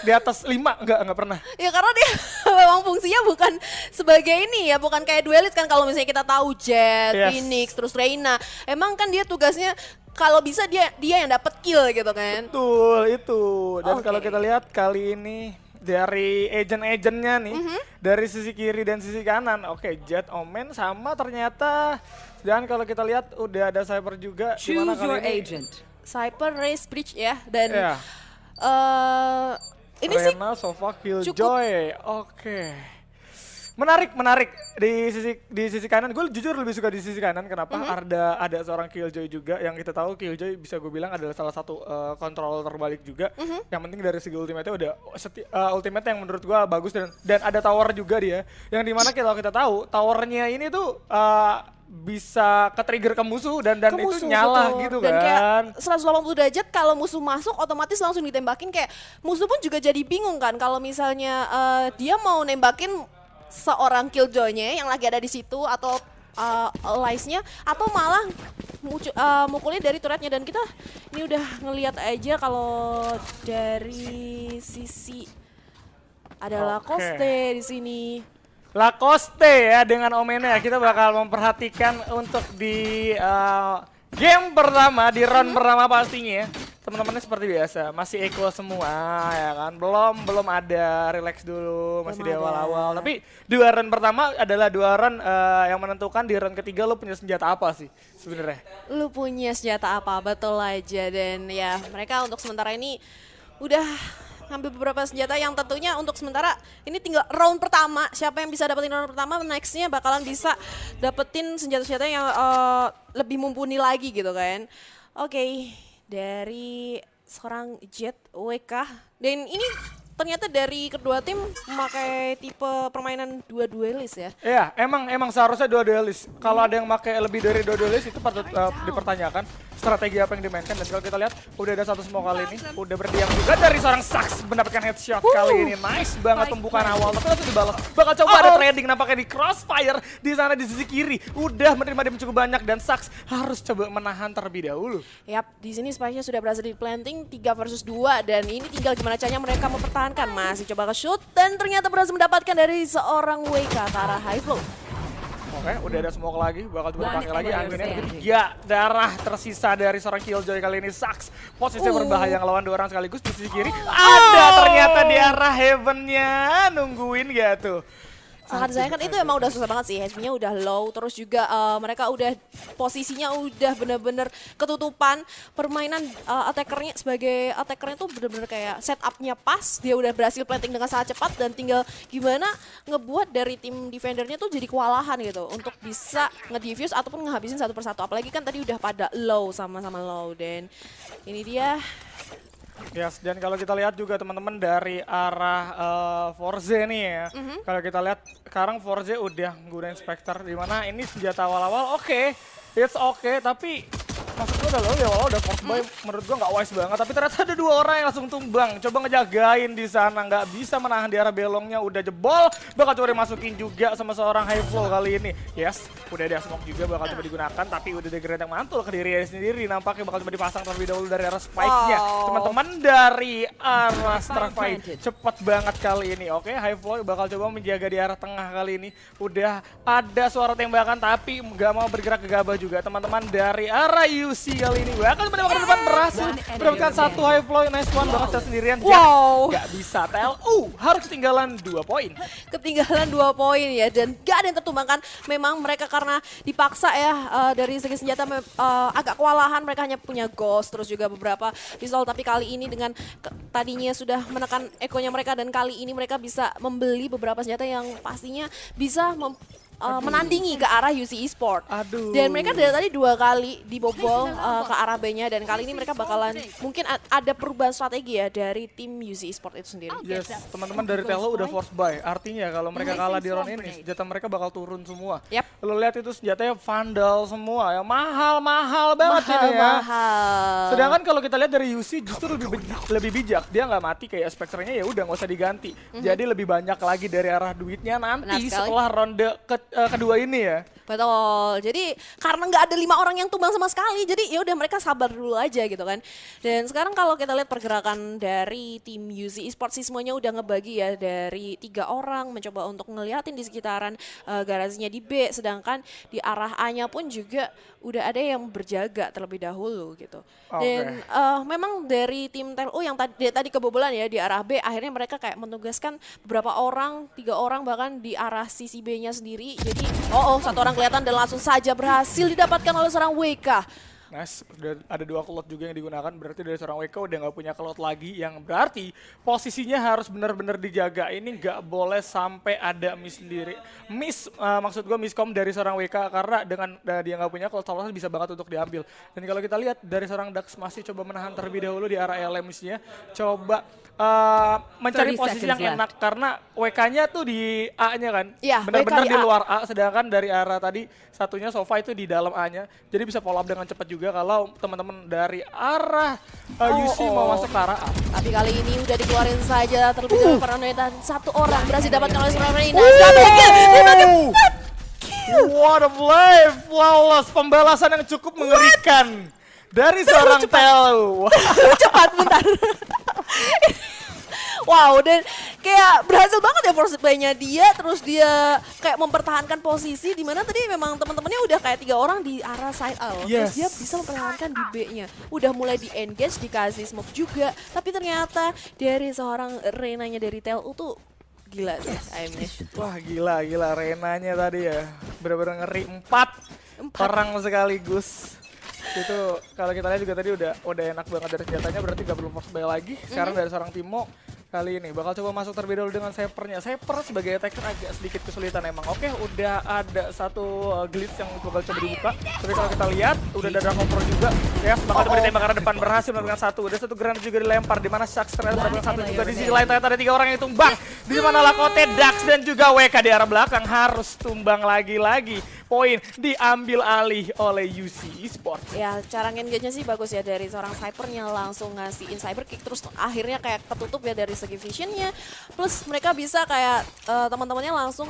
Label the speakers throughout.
Speaker 1: di atas 5 enggak pernah.
Speaker 2: Ya karena dia memang fungsinya bukan sebagai ini ya, bukan kayak duelis kan kalau misalnya kita tahu Jet,
Speaker 1: Yes.
Speaker 2: Phoenix, terus Reina. Emang kan dia tugasnya kalau bisa dia yang dapat kill gitu kan.
Speaker 1: Betul itu. Dan
Speaker 2: Oke.
Speaker 1: kalau kita lihat kali ini dari agent-agentnya nih, dari sisi kiri dan sisi kanan, oke Jet, Omen sama ternyata. Dan kalau kita lihat udah ada Cypher juga. Di mana
Speaker 3: Choose
Speaker 1: kali
Speaker 3: your
Speaker 1: ini
Speaker 3: agent.
Speaker 2: Cypher, Raze, Breach ya, dan
Speaker 1: Iya.
Speaker 2: ini sih
Speaker 1: Rena, Sova, Killjoy. Oke. Menarik di sisi kanan. Gue jujur lebih suka di sisi kanan. Kenapa? Ada seorang Killjoy juga yang kita tahu Killjoy bisa gue bilang adalah salah satu kontrol terbalik juga. Yang penting dari segi ultimate-nya udah ultimate yang menurut gue bagus dan ada tower juga dia. Yang dimana kalau kita tahu towernya ini tuh bisa ke-trigger ke musuh dan
Speaker 2: ke
Speaker 1: itu
Speaker 2: musuh,
Speaker 1: nyala
Speaker 2: betul.
Speaker 1: gitu
Speaker 2: Dan kayak
Speaker 1: kan.
Speaker 2: 180 derajat kalau musuh masuk otomatis langsung ditembakin, kayak musuh pun juga jadi bingung kan kalau misalnya dia mau nembakin seorang Killjoy-nya yang lagi ada di situ atau allies-nya, atau malah mukulnya dari turretnya. Dan kita ini udah ngelihat aja kalau dari sisi ada
Speaker 1: Oke.
Speaker 2: Lacoste di sini.
Speaker 1: Lacoste ya dengan Omennya kita bakal memperhatikan untuk di game pertama, di round pertama pastinya ya. Teman-temannya seperti biasa masih equal semua ya kan, belum ada relax dulu, masih
Speaker 2: Belum
Speaker 1: di
Speaker 2: ada.
Speaker 1: awal-awal. Tapi dua round pertama adalah dua round yang menentukan di round ketiga lo punya senjata apa sih sebenarnya.
Speaker 2: Lu punya senjata apa, betul aja. Dan ya mereka untuk sementara ini udah ngambil beberapa senjata yang tentunya untuk sementara ini tinggal round pertama. Siapa yang bisa dapetin round pertama, nextnya bakalan bisa dapetin senjata-senjata yang lebih mumpuni lagi gitu kan. Oke, dari seorang Jet WK. Dan ini ternyata dari kedua tim memakai tipe permainan dua duelis ya.
Speaker 1: Iya, emang seharusnya dua duelis. Kalau ada yang pakai lebih dari dua duelis itu patut dipertanyakan strategi apa yang dimainkan. Dan kalau kita lihat udah ada satu smoke kali ini, udah berdiam juga dari seorang Sax mendapatkan headshot kali ini. Nice banget pembukaan awal, tapi langsung dibalas. Bakal coba ada trading nampaknya di crossfire di sana di sisi kiri. Udah menerima dem cukup banyak dan Sax harus coba menahan terlebih dahulu.
Speaker 2: Yap, di sini spike-nya sudah berhasil di planting 3 versus 2 dan ini tinggal gimana caranya mereka mempertahankan. Masih coba ke shoot dan ternyata berhasil mendapatkan dari seorang WK ke arah high flow.
Speaker 1: Oke, udah ada smoke lagi, bakal coba
Speaker 3: One
Speaker 1: dipakai lagi.
Speaker 3: player
Speaker 1: Anginnya
Speaker 3: standing.
Speaker 1: 3 darah tersisa dari seorang Killjoy kali ini. Sax posisinya berbahaya ngelawan 2 orang sekaligus di sisi kiri. Ada ternyata di arah heaven-nya, nungguin gak tuh.
Speaker 2: Sangat disayangkan, itu emang udah susah banget sih, HP-nya udah low, terus juga mereka udah posisinya udah bener-bener ketutupan. Permainan attackernya sebagai attackernya tuh bener-bener kayak setup-nya pas, dia udah berhasil planting dengan sangat cepat dan tinggal gimana ngebuat dari tim defendernya tuh jadi kewalahan gitu untuk bisa nge-defuse ataupun ngehabisin satu persatu. Apalagi kan tadi udah pada low, sama-sama low. Dan ini dia.
Speaker 1: Yes, dan kalau kita lihat juga teman-teman dari arah Forze nih ya. Kalau kita lihat sekarang Forze udah nggunain Spectre, di mana ini senjata awal-awal oke, it's okay, tapi maksud gue udah force buy, menurut gue nggak wise banget. Tapi ternyata ada 2 orang yang langsung tumbang, coba ngejagain di sana, nggak bisa menahan di arah belongnya, udah jebol, bakal coba dimasukin juga sama seorang high flow kali ini. Yes, udah ada smoke juga bakal coba digunakan, tapi udah ada grenade yang mantul ke dirinya sendiri, nampaknya bakal coba dipasang terlebih dahulu dari arah spike-nya.
Speaker 2: Wow.
Speaker 1: Teman-teman dari arah Starfight cepet banget kali ini. Oke, high flow bakal coba menjaga di arah tengah kali ini. Udah ada suara tembakan tapi nggak mau bergerak gegabah juga. Teman-teman dari arah UC kali ini bakal menembak ke depan, berhasil mendapatkan satu high flow. Nice one banget secara sendirian.
Speaker 2: Wow.
Speaker 1: Gak bisa tell. Harus ketinggalan 2 poin.
Speaker 2: Ketinggalan 2 poin ya, dan gak ada yang tertumbangkan. Memang mereka karena dipaksa ya dari segi senjata agak kewalahan, mereka hanya punya ghost terus juga beberapa pistol, tapi kali ini dengan tadinya sudah menekan ekonya mereka dan kali ini mereka bisa membeli beberapa senjata yang pastinya bisa menandingi ke arah UC Esport.
Speaker 1: Aduh.
Speaker 2: Dan mereka dari tadi 2 kali dibobol ke arah B-nya dan kali ini mereka bakalan mungkin ada perubahan strategi ya dari tim UC Esport itu sendiri.
Speaker 1: Yes, teman-teman dari Telo udah force buy. Artinya kalau mereka kalah di round ini, senjata mereka bakal turun semua.
Speaker 2: Yap.
Speaker 1: Lo lihat itu senjatanya Vandal semua, ya mahal-mahal banget ini ya.
Speaker 2: Mahal.
Speaker 1: Sedangkan kalau kita lihat dari UC justru lebih bijak. Dia nggak mati kayak Spectre-nya, ya udah nggak usah diganti. Jadi lebih banyak lagi dari arah duitnya nanti
Speaker 2: Benar sekali.
Speaker 1: setelah ronde kedua ini ya.
Speaker 2: Betul. Jadi karena nggak ada 5 orang yang tumbang sama sekali, jadi ya udah mereka sabar dulu aja gitu kan. Dan sekarang kalau kita lihat pergerakan dari tim UC Esports sih semuanya udah ngebagi ya dari 3 orang mencoba untuk ngeliatin di sekitaran garasinya di B, sedangkan di arah A-nya pun juga udah ada yang berjaga terlebih dahulu gitu. Dan memang dari tim TLU yang tadi kebobolan ya di arah B, akhirnya mereka kayak menugaskan beberapa orang, 3 orang bahkan di arah sisi B-nya sendiri. Jadi 1 orang kelihatan dan langsung saja berhasil didapatkan oleh seorang WK.
Speaker 1: Nice, udah ada 2 klot juga yang digunakan, berarti dari seorang WK udah nggak punya klot lagi, yang berarti posisinya harus benar-benar dijaga. Ini nggak boleh sampai ada miss sendiri. Maksud gue miskom dari seorang WK, karena dengan dia nggak punya klot salahnya bisa banget untuk diambil. Dan kalau kita lihat dari seorang Dax masih coba menahan terlebih dahulu di arah LMS-nya, coba mencari posisi yang enak karena WK-nya tuh di A-nya kan, benar-benar di luar A, sedangkan dari arah tadi satunya Sova itu di dalam A-nya, jadi bisa follow up dengan cepat juga kalau teman-teman dari arah UC mau masuk ke arah A.
Speaker 2: Tapi kali ini udah dikeluarin saja terlebih dahulu Paranoid dan 1 orang berhasil dapatkan oleh seorang Reina.
Speaker 1: What a play, flawless, pembalasan yang cukup mengerikan dari seorang TLU.
Speaker 2: Cepat bentar. Wow, dan kayak berhasil banget ya force play-nya dia, terus dia kayak mempertahankan posisi di mana tadi memang teman-temannya udah kayak 3 orang di arah side A. Terus dia bisa mempertahankan di B-nya. Udah mulai di engage, dikasih smoke juga, tapi ternyata dari seorang Renanya dari TLU tuh gila sih,
Speaker 1: Wah gila Renanya tadi ya, bener-bener ngeri, 4 orang sekaligus. Itu kalau kita lihat juga tadi udah enak banget dari senjatanya, berarti gak perlu force play lagi. Sekarang dari seorang Timo kali ini bakal coba masuk terlebih dahulu dengan Cypher-nya. Cypher sebagai attacker agak sedikit kesulitan emang. Oke, udah ada satu glitch yang bakal coba dibuka. Tapi kalau kita lihat udah ada cover juga. Ya, bakal coba ditembak arah depan, berhasil mendapatkan 1. Ada 1 granat juga dilempar, di mana Sharks ternyata mendapatkan 1 juga. Di sisi lain ternyata ada 3 orang yang tumbang. Di mana Lakote, Dax dan juga WK di arah belakang harus tumbang lagi-lagi. Poin diambil alih oleh UC Esports.
Speaker 2: Ya, cara engage-nya sih bagus ya dari seorang Cypher-nya, langsung ngasihin cyber kick, terus akhirnya kayak ketutup ya dari segi vision-nya. Plus mereka bisa kayak teman-temannya langsung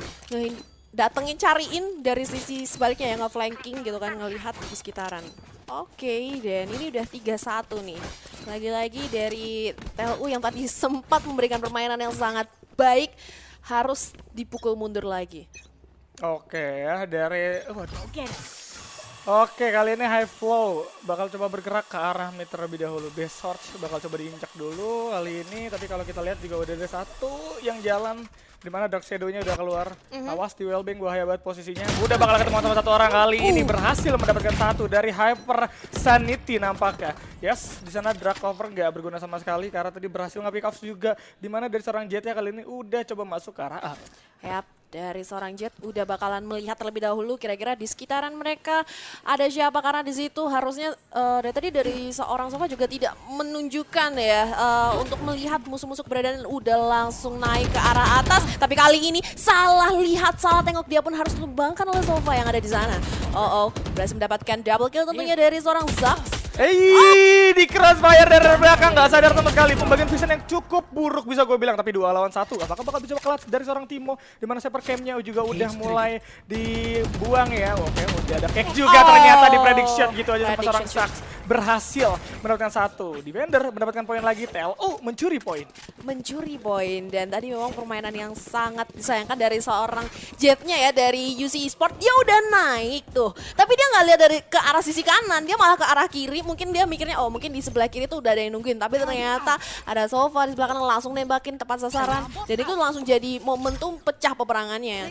Speaker 2: datengin, cariin dari sisi sebaliknya ya, nge-flanking gitu kan, ngelihat di sekitaran. Oke, dan ini udah 3-1 nih. Lagi-lagi dari TLU yang tadi sempat memberikan permainan yang sangat baik, harus dipukul mundur lagi.
Speaker 1: Oke ya, dari Oke, kali ini High Flow bakal coba bergerak ke arah mid terlebih dahulu. Base Search bakal coba diinjak dulu kali ini, tapi kalau kita lihat juga udah ada 1 yang jalan, dimana Dark Shadow-nya udah keluar. Awas di Wellbang, bahaya banget posisinya. Udah bakal ketemu sama 1 orang kali ini, berhasil mendapatkan 1 dari Hyper Sanity nampaknya. Yes, di sana drag cover nggak berguna sama sekali karena tadi berhasil nge-pick off juga, dimana dari seorang Jet-nya kali ini udah coba masuk ke arah A.
Speaker 2: Yap, dari seorang Jet udah bakalan melihat terlebih dahulu kira-kira di sekitaran mereka ada siapa, karena di situ harusnya dari tadi dari seorang Sova juga tidak menunjukkan ya untuk melihat musuh-musuh keberadaan, udah langsung naik ke arah atas. Tapi kali ini salah lihat, salah tengok, dia pun harus ditumbangkan oleh Sova yang ada di sana. Berhasil mendapatkan double kill tentunya dari seorang Zax.
Speaker 1: Di crossfire dari belakang, nggak sadar sama sekali. Pembagian vision yang cukup buruk bisa gue bilang, tapi 2 lawan 1. Apakah bakal bisa kelat dari seorang Timo, dimana Cypher Cam-nya juga udah mulai dibuang ya. Oke, udah ada cake juga ternyata di prediction gitu aja sama seorang Sax. Berhasil mendapatkan 1. Defender mendapatkan poin lagi, TLU mencuri poin.
Speaker 2: Mencuri poin, dan tadi memang permainan yang sangat disayangkan dari seorang Jet-nya ya, dari UC Esports. Dia udah naik tuh, tapi dia nggak lihat dari ke arah sisi kanan, dia malah ke arah kiri. Mungkin dia mikirnya mungkin di sebelah kiri tuh udah ada yang nungguin, tapi ternyata ada Sova di sebelah kanan langsung nembakin tepat sasaran. Jadi itu langsung jadi momentum pecah peperangannya.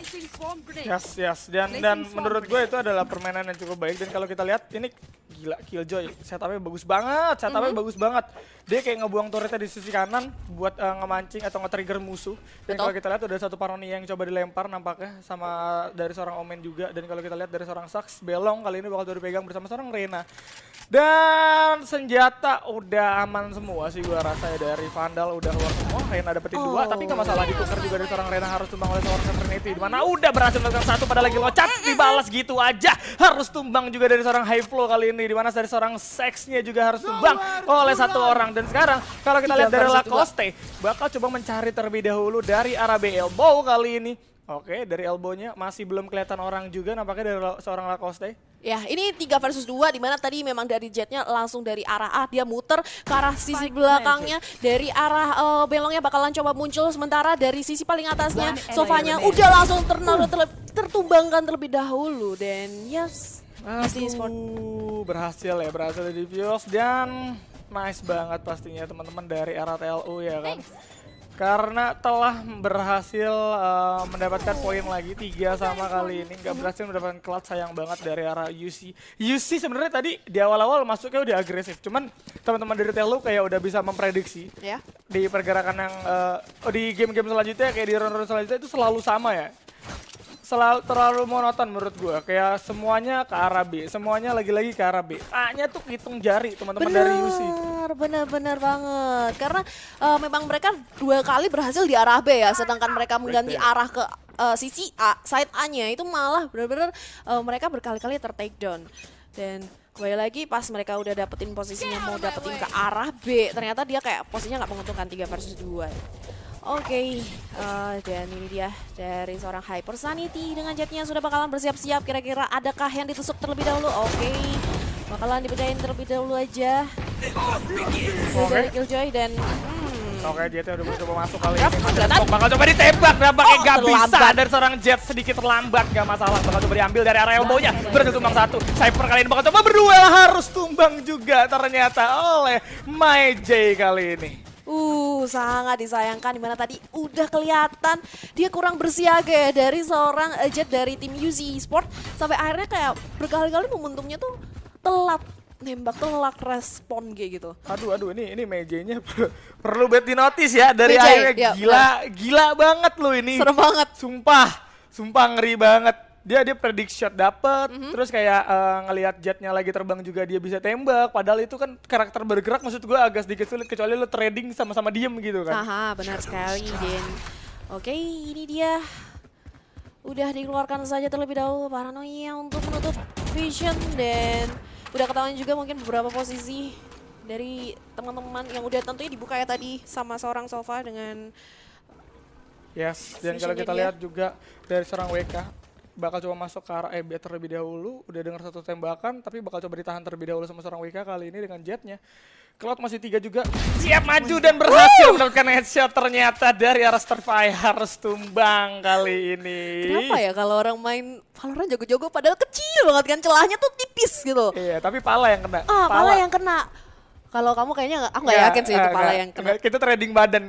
Speaker 1: Yes. Dan menurut gue itu adalah permainan yang cukup baik. Dan kalau kita lihat ini gila, Killjoy setupnya bagus banget. Dia kayak ngebuang turretnya di sisi kanan buat ngemancing atau nge-trigger musuh. Dan kalau kita lihat udah 1 paroni yang coba dilempar nampaknya sama dari seorang Omen juga. Dan kalau kita lihat dari seorang Sax, belong kali ini bakal dipegang bersama seorang Reyna. Dan senjata udah aman semua sih gua rasa ya, dari Vandal udah keluar semua. Reyna dapetin 2, tapi gak masalah, ditukar juga dari seorang Reyna, harus tumbang oleh seorang Trinity, dimana udah berhasil melakukan 1 pada lagi loncat, dibalas gitu aja. Harus tumbang juga dari seorang High Flow kali ini, dimana dari seorang Sax-nya juga harus tumbang oleh 1 orang. Dan sekarang kalau kita lihat dari Lacoste bakal coba mencari terlebih dahulu dari arah B elbow kali ini. Oke, dari elbow-nya masih belum kelihatan orang juga nampaknya dari seorang Lacoste.
Speaker 2: Ya, ini 3 versus 2 di mana tadi memang dari Jetnya langsung dari arah A dia muter ke arah sisi belakangnya, dari arah belongnya bakalan coba muncul, sementara dari sisi paling atasnya Sofanya udah langsung tertumbangkan terlebih dahulu dan yes.
Speaker 1: Berhasil di defuse dan nice banget pastinya teman-teman dari arah TLU ya kan. Karena telah berhasil mendapatkan poin lagi 3 sama kali ini. Nggak berhasil mendapatkan clutch, sayang banget dari arah UC. UC sebenarnya tadi di awal-awal masuknya udah agresif. Cuman teman-teman dari TLU kayak udah bisa memprediksi.
Speaker 2: Ya.
Speaker 1: Di pergerakan yang di game-game selanjutnya kayak di round-round selanjutnya itu selalu sama ya. Terlalu monoton menurut gue, kayak semuanya ke arah B, semuanya lagi-lagi ke arah B. A-nya tuh hitung jari teman-teman dari UC.
Speaker 2: Benar banget, karena memang mereka 2 kali berhasil di arah B ya, sedangkan mereka mengganti arah ke sisi A, side A-nya itu malah benar-benar mereka berkali-kali ter-take down. Dan kembali lagi pas mereka udah dapetin posisinya mau dapetin ke arah B, ternyata dia kayak posisinya nggak menguntungkan 3 versus 2. Oke, dan ini dia dari seorang Hyper Sanity dengan Jetnya sudah bakalan bersiap-siap. Kira-kira adakah yang ditusuk terlebih dahulu? Oke, bakalan dipecahin terlebih dahulu aja. Dari Killjoy dan
Speaker 1: Oke, Jetnya udah mencoba masuk kali ini. Bakal coba ditembak, nampaknya gak bisa dari seorang Jet, sedikit terlambat, gak masalah. Bakal coba diambil dari area elbow-nya, berhasil tumbang 1. Cypher kali ini bakal coba berduel, harus tumbang juga ternyata oleh MyJ kali ini.
Speaker 2: Sangat disayangkan dimana tadi udah kelihatan dia kurang bersiaga ya dari seorang Jet dari tim UC Esport, sampai akhirnya kayak berkali-kali momentumnya tuh telat nembak, telat respon kayak gitu.
Speaker 1: Aduh ini MyJ-nya perlu di notice ya dari
Speaker 2: MyJ,
Speaker 1: akhirnya
Speaker 2: ya,
Speaker 1: gila banget loh ini.
Speaker 2: Serem banget.
Speaker 1: Sumpah ngeri banget. Dia predict shot dapet, terus kayak ngelihat Jetnya lagi terbang juga dia bisa tembak. Padahal itu kan karakter bergerak, maksud gue agak sedikit sulit kecuali lo trading sama-sama diem gitu kan.
Speaker 2: Aha, benar sekali Den. Oke, ini dia udah dikeluarkan saja terlebih dahulu Paranoia untuk menutup vision, dan udah ketahuan juga mungkin beberapa posisi dari teman-teman yang udah tentunya dibuka ya tadi sama seorang Sova dengan
Speaker 1: yes. Dan kalau kita lihat juga dari seorang WK bakal coba masuk ke arah B terlebih dahulu, udah dengar 1 tembakan tapi bakal coba ditahan terlebih dahulu sama seorang WK kali ini dengan Jetnya. Cloud masih 3 juga, siap maju dan berhasil mendapatkan headshot ternyata dari arah Starfire, harus tumbang kali ini.
Speaker 2: Kenapa ya kalau orang main Valorant jago-jago padahal kecil banget kan, celahnya tuh tipis gitu.
Speaker 1: Iya, tapi pala yang kena.
Speaker 2: Pala yang kena. Kalau kamu kayaknya aku nggak yakin sih itu pala yang kena.
Speaker 1: Kita trading badan.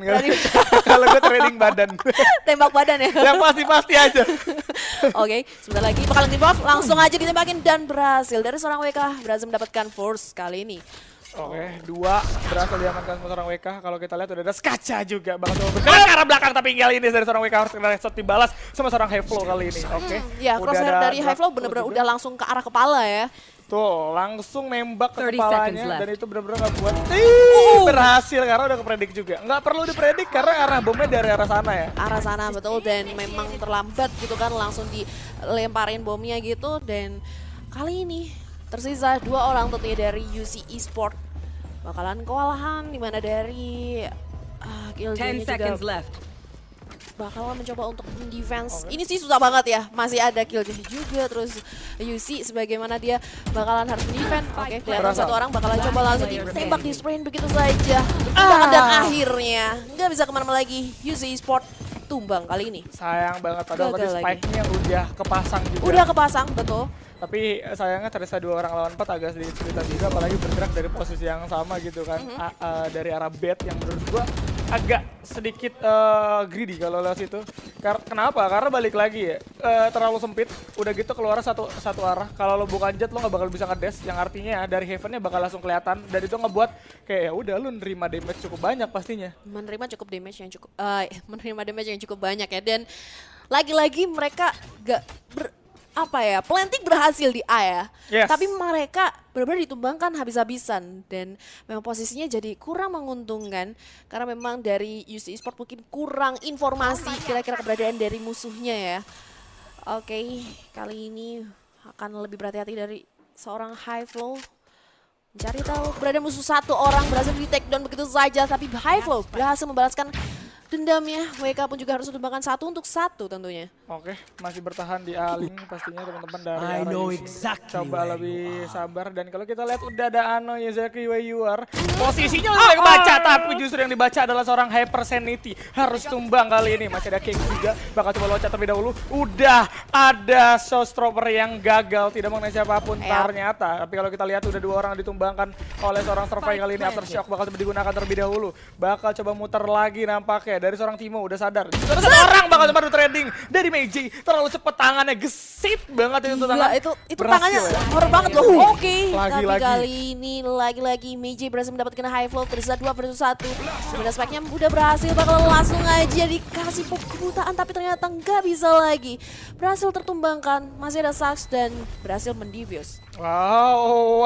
Speaker 1: Kalau gue trading badan.
Speaker 2: Tembak badan ya?
Speaker 1: Yang pasti-pasti aja.
Speaker 2: Oke, sebentar lagi bakalan di-buff, langsung aja ditembakin dan berhasil. Dari seorang WK berhasil mendapatkan force kali ini.
Speaker 1: Oke, 2 berhasil diamankan sama seorang WK. Kalau kita lihat udah ada Skacha juga. Bakal coba bergerak ke arah belakang, tapi kali ini dari seorang WK harus kena headshot dibalas sama seorang Highflow kali ini. Oke.
Speaker 2: Ya, crosshair dari Highflow bener-bener udah langsung ke arah kepala ya.
Speaker 1: Tuh, langsung nembak ke kepalanya dan itu benar-benar nggak buat berhasil karena udah kepredik juga. Nggak perlu dipredik karena arah bomnya dari arah sana ya.
Speaker 2: Arah sana betul, dan memang terlambat gitu kan, langsung dilemparin bomnya gitu. Dan kali ini tersisa 2 orang tentunya dari UC Esport. Bakalan kewalahan dimana dari Killjoy juga bakalan mencoba untuk defense. Ini sih susah banget ya, masih ada Killjoy juga, terus UC sebagaimana dia bakalan harus defend. Oke, kelihatan 1 orang bakalan coba langsung ditembak di sprint begitu saja. Dan akhirnya nggak bisa kemana-mana lagi, UC Esport tumbang kali ini.
Speaker 1: Sayang banget, padahal tadi spike-nya udah kepasang juga.
Speaker 2: Udah kepasang, betul.
Speaker 1: Tapi sayangnya tersisa 2 orang lawan 4 agak sedikit kesulitan juga, apalagi bergerak dari posisi yang sama gitu kan. Dari arah bed yang menurut gua agak sedikit greedy kalau lewat situ. Kenapa? Karena balik lagi ya, terlalu sempit, udah gitu keluar satu arah. Kalau lo bukan Jet lo nggak bakal bisa ngedash, yang artinya dari Heaven-nya bakal langsung kelihatan, dan itu ngebuat kayak ya udah lu nerima damage cukup banyak pastinya.
Speaker 2: Menerima damage yang cukup banyak ya, dan lagi-lagi mereka gak planting berhasil di A ya.
Speaker 1: Yes.
Speaker 2: Tapi mereka benar-benar ditumbangkan habis-habisan, dan memang posisinya jadi kurang menguntungkan karena memang dari UC Esport mungkin kurang informasi kira-kira keberadaan dari musuhnya ya. Oke, kali ini akan lebih berhati-hati dari seorang Highflow. Mencari tahu keberadaan musuh 1 orang, berhasil di take down begitu saja, tapi Highflow berhasil membalaskan dendamnya. WK pun juga harus ditumbangkan 1 untuk 1 tentunya.
Speaker 1: Oke, masih bertahan di A-Link pastinya teman-teman dari
Speaker 3: I
Speaker 1: arah
Speaker 3: know
Speaker 1: UC.
Speaker 3: exactly
Speaker 1: Coba
Speaker 3: where
Speaker 1: lebih sabar dan kalau kita lihat udah ada Ano Yazaki where you are. Posisinya udah kebaca tapi justru yang dibaca adalah seorang Hyper Sanity. Harus tumbang kali ini. Masih ada King juga. Bakal coba loncat terlebih dahulu. Udah ada Showstopper yang gagal tidak mengenai siapapun ternyata. Tapi kalau kita lihat udah 2 orang ditumbangkan oleh seorang Survive kali ini. Aftershock bakal coba digunakan terlebih dahulu. Bakal coba muter lagi nampaknya dari seorang Timo udah sadar. Juga ada satu orang bakal coba trading dari Meiji, terlalu cepet tangannya, gesit banget itu tangan.
Speaker 2: Itu tangannya horror banget loh. Oke, tapi
Speaker 1: Lagi-lagi.
Speaker 2: kali ini lagi-lagi Meiji berhasil mendapatkan high flow, tersisa 2 versus 1. Sebenarnya speknya udah berhasil, bakal langsung aja dikasih kebutaan, tapi ternyata nggak bisa lagi. Berhasil tertumbangkan, masih ada Sax dan berhasil mendevious.
Speaker 1: Wow.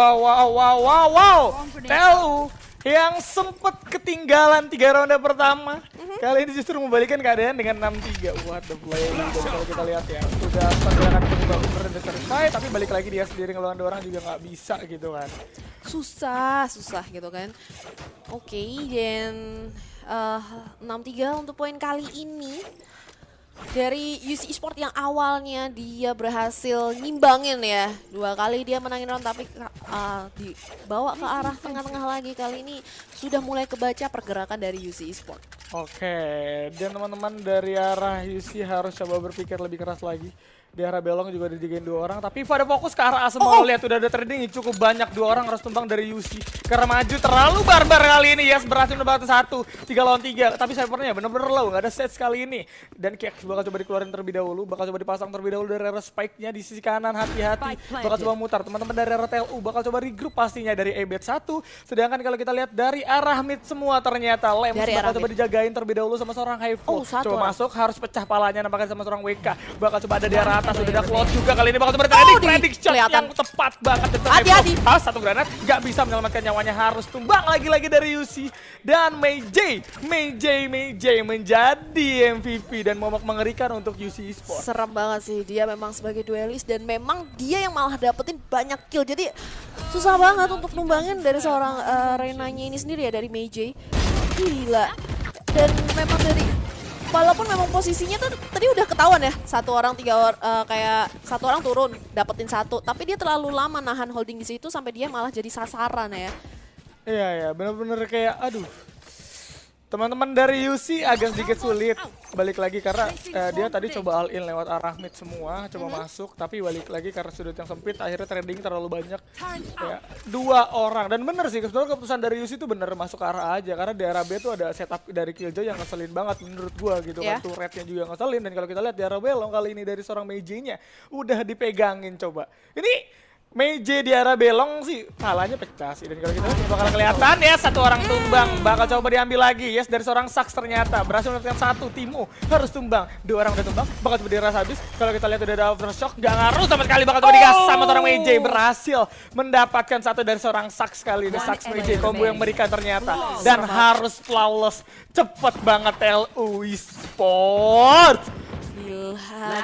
Speaker 1: TLU yang sempet ketinggalan 3 ronde pertama. Kali ini justru membalikkan keadaan dengan 6-3. What the play. Dan kalau kita lihat ya, udah pergerakan cukup bagus dan selesai, tapi balik lagi dia sendiri ngelawan 2 orang juga nggak bisa gitu kan.
Speaker 2: Susah gitu kan. Oke, dan 6-3 untuk poin kali ini. Dari UC Esport yang awalnya dia berhasil ngimbangin ya. 2 kali dia menangin round tapi dibawa ke arah tengah-tengah lagi. Kali ini sudah mulai kebaca pergerakan dari UC Esport.
Speaker 1: Oke, dan teman-teman dari arah UC harus coba berpikir lebih keras lagi. Di arah Belong juga dijagain 2 orang, tapi pada fokus ke arah Asem. Lihat udah ada trading cukup banyak, 2 orang harus tumbang dari UC. Karena maju terlalu barbar kali ini, Yes berhasil mendapatkan 1, 3 lawan 3. Tapi Cyphernya bener-bener low, nggak ada set kali ini. Dan Keks bakal coba dikeluarin terlebih dahulu, bakal coba dipasang terlebih dahulu dari arah spike-nya di sisi kanan, hati-hati. Bakal coba mutar, teman-teman dari arah TLU bakal coba regroup pastinya dari EBET 1. Sedangkan kalau kita lihat dari arah mid semua ternyata Lems bakal coba dijagain terlebih dahulu sama seorang Highfall. Coba masuk, harus pecah palanya nampaknya sama seorang WK. Bakal coba ada di arah atas, udah ada Cloud juga kali ini bakal coba trading shot yang tepat banget.
Speaker 2: Hati-hati.
Speaker 1: Satu granat, nggak bisa menyelamatkan nyawanya, harus tumbang lagi-lagi dari UC. Dan Meiji menjadi MVP dan momok mengerikan untuk UC Esports.
Speaker 2: Serem banget sih, dia memang sebagai duelis dan memang dia yang malah dapetin banyak kill. Jadi susah banget untuk numbangin dari seorang Reina-nya ini sendiri ya, dari Meiji. Gila. Dan memang walaupun memang posisinya tuh tadi udah ketahuan ya, kayak 1 orang turun dapetin 1, tapi dia terlalu lama nahan holding di situ sampai dia malah jadi sasaran ya.
Speaker 1: Iya, bener-bener kayak aduh. Teman-teman dari UC agak sedikit sulit balik lagi karena dia tadi coba all in lewat arah mid semua, coba masuk, tapi balik lagi karena sudut yang sempit, akhirnya trading terlalu banyak. Kayak 2 orang, dan bener sih sebenarnya keputusan dari UC itu bener masuk ke arah aja, karena di arah B tuh ada setup dari Killjoy yang ngeselin banget menurut gua gitu kan, turretnya juga ngeselin. Dan kalau kita lihat di arah Belong kali ini dari seorang Meiji-nya udah dipegangin coba. Ini Meiji di arah Belong sih palanya pecah sih, dan kalau kita lihat bakal kelihatan ya 1 orang tumbang, bakal coba diambil lagi. Yes dari seorang Sax ternyata berhasil mendapatkan 1, Timo harus tumbang, 2 orang udah tumbang, bakal coba diras habis. Kalau kita lihat udah ada Aftershock, nggak ngaruh sama sekali, bakal coba digas sama seorang Meiji, berhasil mendapatkan 1 dari seorang Sax kali ini. Sax Meiji combo yang mengerikan ternyata, dan harus flawless, cepet banget TLU Esports.
Speaker 2: Gila.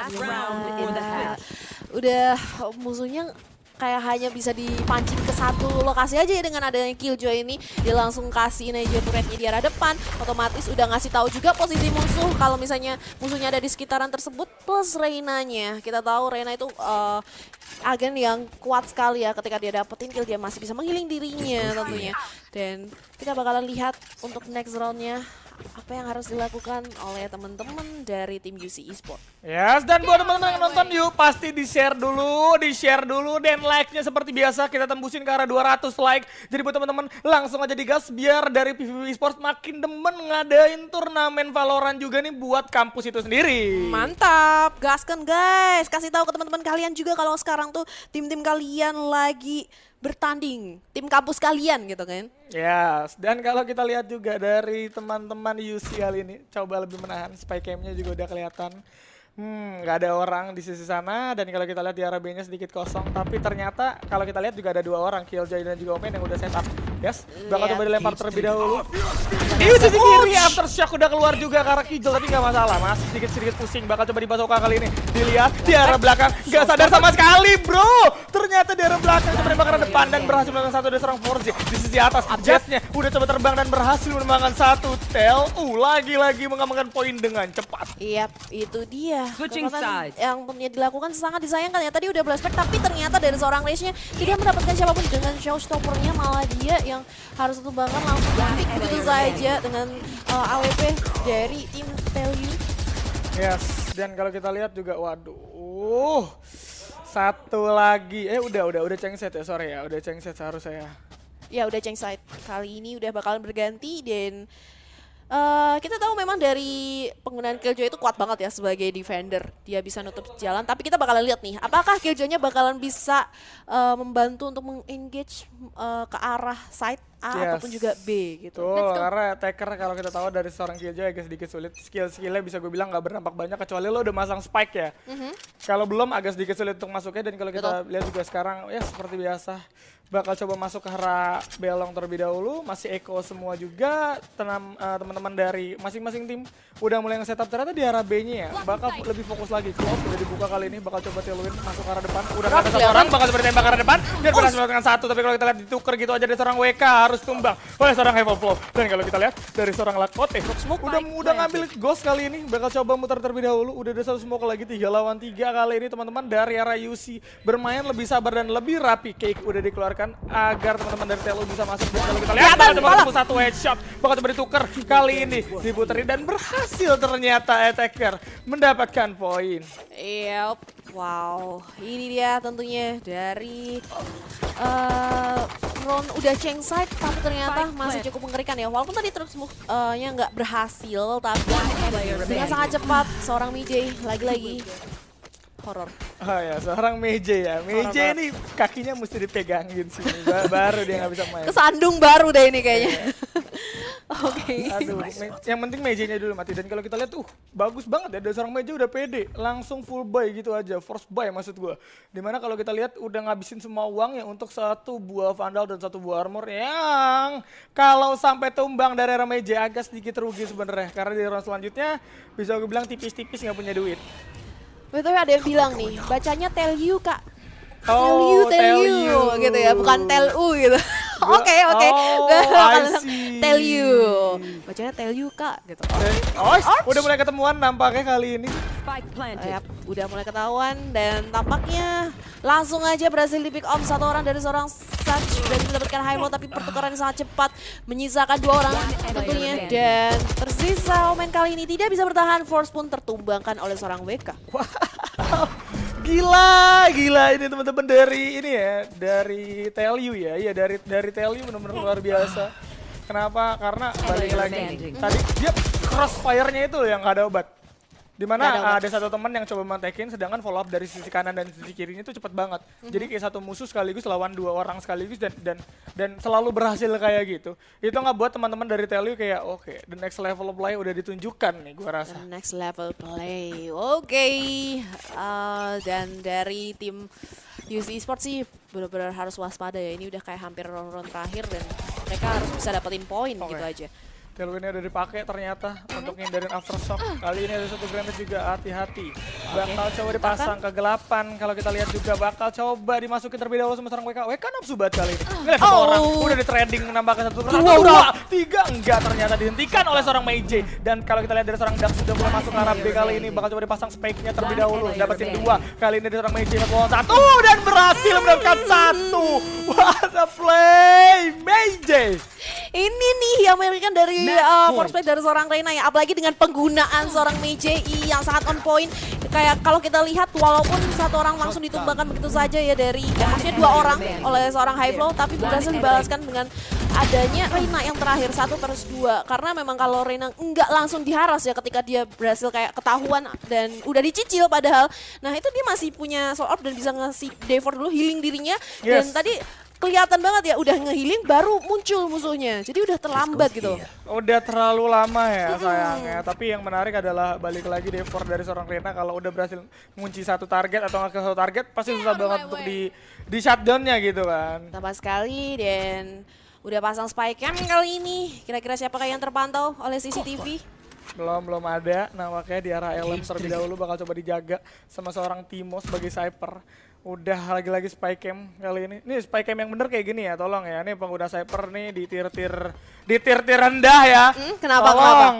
Speaker 2: Udah musuhnya kayak hanya bisa dipancing ke satu lokasi aja ya dengan adanya Killjoy ini. Dia langsung kasih aja turretnya di arah depan, otomatis udah ngasih tahu juga posisi musuh kalau misalnya musuhnya ada di sekitaran tersebut, plus Reina-nya. Kita tahu Reina itu agen yang kuat sekali ya, ketika dia dapetin kill dia masih bisa menghealing dirinya tentunya. Dan kita bakalan lihat untuk next round-nya apa yang harus dilakukan oleh teman-teman dari tim UC Esport.
Speaker 1: Yes, dan buat teman-teman yang nonton yuk pasti di-share dulu, dan like-nya seperti biasa kita tembusin ke arah 200 like. Jadi buat teman-teman langsung aja digas biar dari PvP Esports makin demen ngadain turnamen Valorant juga nih buat kampus itu sendiri.
Speaker 2: Mantap, gaskan guys. Kasih tahu ke teman-teman kalian juga kalau sekarang tuh tim-tim kalian lagi bertanding, tim kampus kalian gitu kan.
Speaker 1: Yes, dan kalau kita lihat juga dari teman-teman UC kali ini coba lebih menahan, spy cam-nya juga udah kelihatan. Nggak ada orang di sisi sana, dan kalau kita lihat di arah B-nya sedikit kosong, tapi ternyata kalau kita lihat juga ada 2 orang, Killjoy dan juga Omen yang udah setup Yes, bakal
Speaker 2: Lihat.
Speaker 1: coba dilempar terlebih dahulu. Di sisi kiri aftershock udah keluar juga ke arah Kijel, tapi nggak masalah. Masih sedikit pusing, bakal coba dibasoka kali ini. Dilihat di arah belakang, nggak sadar sama sekali bro. Ternyata di arah belakang coba nembak ke arah depan dan berhasil melakukan satu dari seorang Forze. Di sisi atas, Jetsnya udah coba terbang dan berhasil menembakkan satu. Lagi-lagi mengamankan poin dengan cepat.
Speaker 2: Yap, itu dia.
Speaker 3: Switching
Speaker 2: Kekuatan
Speaker 3: sides.
Speaker 2: yang punya dilakukan sangat disayangkan ya. Tadi udah blast back, tapi ternyata dari seorang Rage-nya tidak mendapatkan siapapun dengan showstopper-nya, malah dia yang harus tumbangkan langsung pick begitu saja dengan AWP dari tim Telyu.
Speaker 1: Yes, dan kalau kita lihat juga, waduh, satu lagi, udah cengset ya, sorry ya, udah cengset seharusnya ya.
Speaker 2: Ya udah change side. Kali ini udah bakalan berganti dan kita tahu memang dari penggunaan Killjoy itu kuat banget ya sebagai defender. Dia bisa nutup jalan, tapi kita bakalan lihat nih apakah Killjoy-nya bakalan bisa membantu untuk meng-engage ke arah side A ataupun juga B gitu.
Speaker 1: Tuh, karena attacker kalau kita tahu dari seorang Killjoy agak sedikit sulit. Skill-skillnya bisa gue bilang nggak berdampak banyak kecuali lo udah masang spike ya. Kalau belum agak sedikit sulit untuk masuknya, dan kalau kita lihat juga sekarang ya seperti biasa bakal coba masuk ke arah Belong terlebih dahulu. Masih echo semua juga. Teman-teman dari masing-masing tim udah mulai nge-setup. Ternyata di arah B-nya ya bakal lebih fokus lagi. Close udah dibuka kali ini, bakal coba Tailwind masuk ke arah depan. Udah nggak ada satu orang, bakal coba ditembak ke arah depan dan berhasil melakukan satu. Tapi kalau kita lihat dituker gitu aja dari seorang WK harus tumbang oleh seorang Heaven Flow. Dan kalau kita lihat dari seorang Lakote udah ngambil ghost kali ini, bakal coba muter terlebih dahulu. Udah ada satu smoke lagi, 3 lawan 3 kali ini teman-teman dari arah UC bermain lebih sabar dan lebih rapi. Cake udah dikeluarkan agar teman-teman dari Telo bisa masuk. Dan kalau kita lihat bakal coba ketemu satu headshot, bakal coba ditukar kali ini diputerin dan berhasil ternyata attacker mendapatkan poin.
Speaker 2: Yep, wow, ini dia tentunya dari Ron udah change side, tapi ternyata masih cukup mengerikan ya. Walaupun tadi terus nya nggak berhasil, tapi dengan sangat cepat seorang Mijay lagi-lagi horor.
Speaker 1: Oh ya, seorang Meije ya. Meije ini kakinya mesti dipegangin sih. Baru dia nggak bisa main.
Speaker 2: Kesandung baru deh ini kayaknya. Oke.
Speaker 1: Aduh, yang penting Meije-nya dulu mati. Dan kalau kita lihat, bagus banget ya. Dari seorang Meije udah pede. Langsung full buy gitu aja. Force buy maksud gua. Dimana kalau kita lihat udah ngabisin semua uang ya untuk satu buah Vandal dan satu buah armor. Yang kalau sampai tumbang dari arah Meije agak sedikit rugi sebenarnya. Karena di round selanjutnya bisa gue bilang tipis-tipis nggak punya duit.
Speaker 2: Betul, ada yang bilang nih, bacanya tell you kak.
Speaker 1: Oh,
Speaker 2: tell you gitu ya, bukan tell u gitu. Oke.
Speaker 1: I see.
Speaker 2: Tell you. Bacanya tell you kak gitu.
Speaker 1: Udah mulai ketemuan nampaknya kali ini.
Speaker 3: Spike planted.
Speaker 2: Yap, udah mulai ketahuan dan tampaknya langsung aja berhasil di pick off satu orang dari seorang Satch dan mendapatkan high roll, tapi pertukaran sangat cepat menyisakan 2 orang tentunya, dan tersisa Omen kali ini tidak bisa bertahan. Force pun tertumbangkan oleh seorang WK.
Speaker 1: Gila ini teman-teman dari ini ya, dari Telyu ya. Iya, dari Telyu benar-benar luar biasa. Kenapa? Karena balik lagi tadi dia crossfire-nya itu yang nggak ada obat. Dimana ada satu teman yang coba mantekin, sedangkan follow up dari sisi kanan dan sisi kirinya itu cepet banget. Jadi kayak satu musuh sekaligus lawan 2 orang sekaligus dan selalu berhasil kayak gitu. Itu nggak buat teman-teman dari Telyu kayak oke, the next level of play udah ditunjukkan nih gua rasa.
Speaker 2: The next level play, oke. Dan dari tim UC Esports sih benar-benar harus waspada ya. Ini udah kayak hampir round-round terakhir dan mereka harus bisa dapetin poin gitu aja.
Speaker 1: Tailwind-nya udah dipakai ternyata untuk ngindarin aftershock. Kali ini ada satu granat juga, hati-hati. Bakal coba dipasang kegelapan. Kalau kita lihat juga bakal coba dimasukin terlebih dahulu sama seorang WK. WK nafsu banget kali ini. Ngeliat satu orang, udah di trading menambahkan satu, 2, 3. Enggak, ternyata dihentikan oleh seorang Meije. Dan kalau kita lihat dari seorang Dax sudah mulai masuk ke arah B kali ini. Bakal coba dipasang spike-nya terlebih dahulu. Dapetin 2. Kali ini dari seorang Meije lawan 1. Dan berhasil mendapatkan 1. What a play, Meije.
Speaker 2: Ini nih yang mengerikan dari force play dari seorang Reyna ya, apalagi dengan penggunaan seorang Meije yang sangat on point. Kayak kalau kita lihat walaupun satu orang langsung ditumbangkan begitu saja ya dari maksudnya 2 orang oleh seorang high flow, tapi berhasil dibalaskan dengan adanya Reyna yang terakhir 1 versus 2. Karena memang kalau Reyna enggak langsung diharas ya ketika dia berhasil kayak ketahuan dan udah dicicil padahal. Nah itu dia masih punya soul orb dan bisa ngasih D4 dulu healing dirinya. Dan tadi kelihatan banget ya udah nge-healing baru muncul musuhnya. Jadi udah terlambat gitu.
Speaker 1: Udah terlalu lama ya sayangnya. Tapi yang menarik adalah balik lagi D4 dari seorang Reyna kalau udah berhasil mengunci satu target atau nggak ke satu target pasti susah banget untuk di shutdown-nya gitu kan.
Speaker 2: Tepat sekali, dan udah pasang spy cam kali ini. Kira-kira siapakah yang terpantau oleh CCTV?
Speaker 1: Belum ada. Nah makanya di arah Elem terlebih dahulu bakal coba dijaga sama seorang Timo sebagai Cyper. Udah lagi-lagi spy cam kali ini. Ini spy cam yang bener kayak gini ya, tolong ya. Ini pengguna Cyper nih di tier rendah ya.
Speaker 2: Kenapa?
Speaker 1: Tolong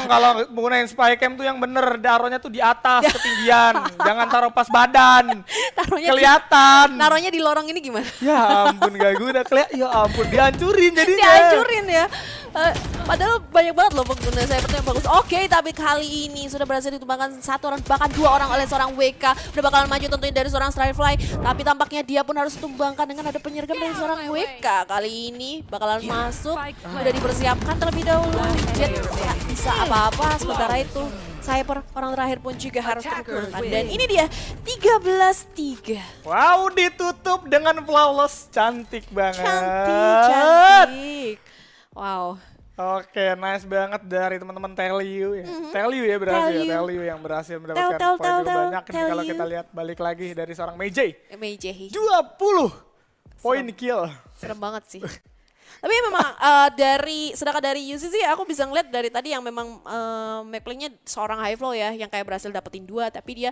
Speaker 1: kalau menggunakan spy cam tuh yang bener, daronya tuh di atas ketinggian, jangan taruh pas badan, kelihatan.
Speaker 2: Naruhnya di lorong ini gimana?
Speaker 1: Ya ampun gak guna, ya ampun dihancurin jadinya.
Speaker 2: Dihancurin ya. Padahal banyak banget loh pengguna Cyber yang bagus. Oke, tapi kali ini sudah berhasil ditumbangkan 1 orang bahkan 2 orang oleh seorang WK. Udah bakalan maju tentunya dari seorang Strifly, tapi tampaknya dia pun harus ditumbangkan dengan ada penyergap dari seorang WK. Kali ini bakalan masuk, udah dipersiapkan terlebih dahulu. Jet nggak bisa apa-apa, sementara itu Cyber orang terakhir pun juga harus terkurkan. Dan ini dia 13-3.
Speaker 1: Wow, ditutup dengan flawless, cantik banget.
Speaker 2: Cantik. Wow.
Speaker 1: Oke, nice banget dari teman-teman Tell You ya. Tell You ya berhasil, Tell You yang berhasil mendapatkan poin juga banyak. Ini kalau kita lihat balik lagi dari seorang Meijay. 20 poin kill.
Speaker 2: Serem banget sih. Tapi memang sedangkan dari UCC aku bisa ngeliat dari tadi yang memang map playnya seorang high flow ya, yang kayak berhasil dapetin 2, tapi dia